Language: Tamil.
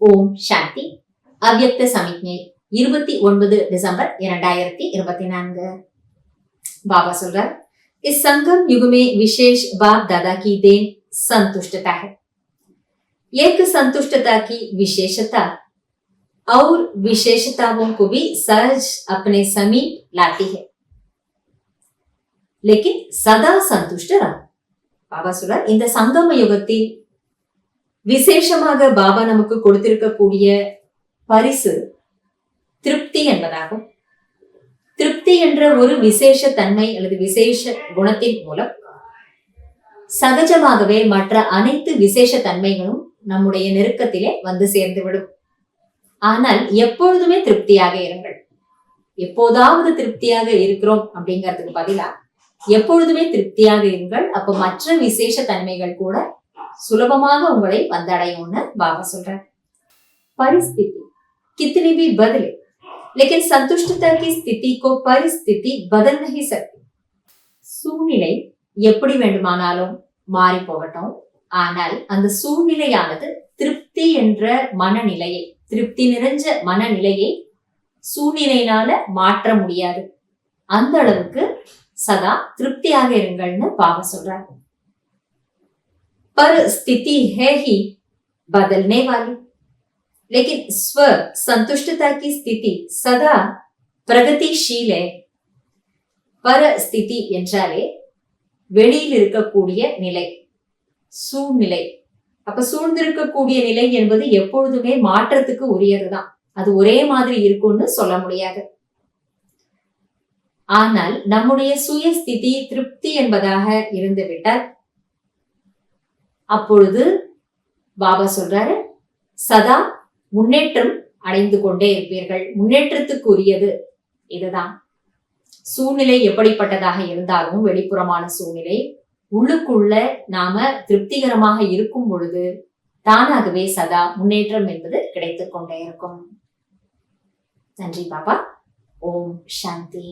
ஓம் சாந்தி. அவ்யக்த சமிக்ஞை 29 டிசம்பர் 2024. बाबा சொல்றார், इस संगम युग में विशेष बाप दादा की देन संतुष्टता है। एक संतुष्टता की विशेषता और विशेषताओं को भी सहज अपने समीप लाती है, लेकिन सदा संतुष्ट रहो। பாபா சொல்றார், இந்த சங்கம யுகத்தில் விசேஷமாக பாபா நமக்கு கொடுத்திருக்கக்கூடிய பரிசு திருப்தி என்பதாகும். திருப்தி என்ற ஒரு விசேஷ தன்மை அல்லது விசேஷ குணத்தின் மூலம் சகஜமாகவே மற்ற அனைத்து விசேஷ தன்மைகளும் நம்முடைய நெருக்கத்திலே வந்து சேர்ந்துவிடும். ஆனால் எப்பொழுதுமே திருப்தியாக இருங்கள். எப்போதாவது திருப்தியாக இருக்கிறோம் அப்படிங்கிறதுக்கு பதிலா எப்பொழுதுமே திருப்தியாக இருங்கள். அப்ப மற்ற விசேஷ தன்மைகள் கூட சுலபமாக உங்களை வந்தடையும்னு பாபா சொல்றார். परिस्थिति कितनी भी बदले, लेकिन संतुष्टता की स्थिति को परिस्थिति बदल नहीं सकती. சூழ்நிலை எப்படி வேண்டுமானாலும் மாறி போகட்டும், ஆனால் அந்த சூழ்நிலையானது திருப்தி என்ற மனநிலையை, திருப்தி நிறைஞ்ச மனநிலையை சூழ்நிலையினால மாற்ற முடியாது. அந்த அளவுக்கு சதா திருப்தியாக இருங்கள்னு பாபா சொல்றாரு. पर स्थिति है ही बदलने वाली, लेकिन स्व संतुष्टता की स्थिति सदा प्रगतिशील है. பரஸ்திதி என்றாலே வெளியில் இருக்கக்கூடிய நிலை, சூழ்நிலை. அப்ப சூழ்ந்திருக்கக்கூடிய நிலை என்பது எப்பொழுதுமே மாற்றத்துக்கு உரியதுதான். அது ஒரே மாதிரி இருக்கும்னு சொல்ல முடியாது. ஆனால் நம்முடைய சுயஸ்திதி திருப்தி என்பதாக இருந்துவிட்டால் அப்பொழுது பாபா சொல்றாரு, சதா முன்னேற்றம் அடைந்து கொண்டே இருப்பீர்கள். முன்னேற்றத்துக்கு உரியது இதுதான். சூழ்நிலை எப்படிப்பட்டதாக இருந்தாலும், வெளிப்புறமான சூழ்நிலை, உள்ளுக்குள்ள நாம திருப்திகரமாக இருக்கும் பொழுது தானாகவே சதா முன்னேற்றம் என்பது கிடைத்துக் கொண்டே இருக்கும். நன்றி பாபா. ஓம் சாந்தி.